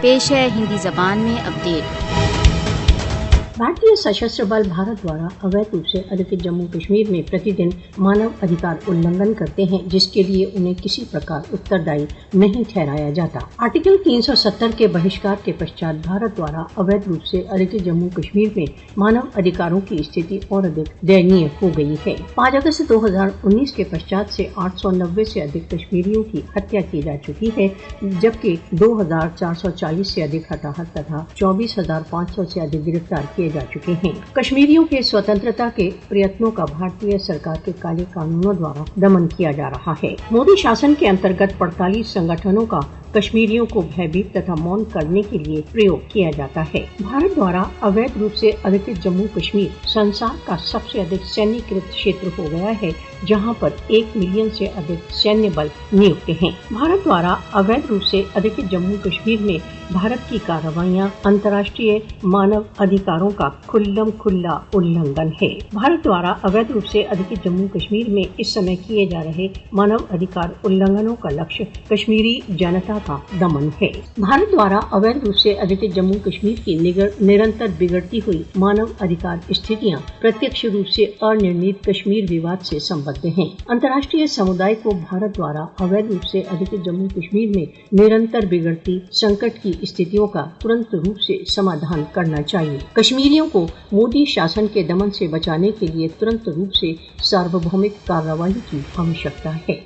पेश है हिंदी जबान में अपडेट। भारतीय सशस्त्र बल भारत द्वारा अवैध रूप से अधिकृत जम्मू कश्मीर में प्रतिदिन मानव अधिकार उल्लंघन करते हैं, जिसके लिए उन्हें किसी प्रकार उत्तरदायी नहीं ठहराया जाता। आर्टिकल 370 के बहिष्कार के पश्चात भारत द्वारा अवैध रूप से अधिकृत जम्मू कश्मीर में मानव अधिकारों की स्थिति और अधिक दयनीय हो गई है। 5 अगस्त 2019 के पश्चात से 890 से अधिक कश्मीरियों की हत्या की जा चुकी है, जबकि 2440 से अधिक हताहत तथा 24,500 से अधिक गिरफ्तार किए जा चुके हैं। कश्मीरियों के स्वतंत्रता के प्रयत्नों का भारतीय सरकार के काले कानूनों द्वारा दमन किया जा रहा है। मोदी शासन के अंतर्गत 48 संगठनों का कश्मीरियों को भयभीत तथा मौन करने के लिए प्रयोग किया जाता है। भारत द्वारा अवैध रूप से अधिकृत जम्मू कश्मीर संसार का सबसे अधिक सैन्यकृत क्षेत्र हो गया है, जहां पर 1 मिलियन से अधिक सैन्य बल नियुक्त हैं। भारत द्वारा अवैध रूप से अधिकृत जम्मू कश्मीर में भारत की कार्रवाइयां अंतर्राष्ट्रीय मानव अधिकारों का खुल्ला उल्लंघन है। भारत द्वारा अवैध रूप से अधिकृत जम्मू कश्मीर में इस समय किए जा रहे मानव अधिकार उल्लंघनों का लक्ष्य कश्मीरी जनता का दमन है। भारत द्वारा अवैध रूप से अधिकृत जम्मू कश्मीर की निरंतर बिगड़ती हुई मानव अधिकार स्थितियां प्रत्यक्ष रूप से अनिर्णीत कश्मीर विवाद से संबद्ध हैं। अंतर्राष्ट्रीय समुदाय को भारत द्वारा अवैध रूप से अधिकृत जम्मू कश्मीर में निरंतर बिगड़ती संकट की स्थितियों का तुरंत रूप से समाधान करना चाहिए। कश्मीरियों को मोदी शासन के दमन से बचाने के लिए तुरंत रूप से सार्वभौमिक कार्रवाई की आवश्यकता है।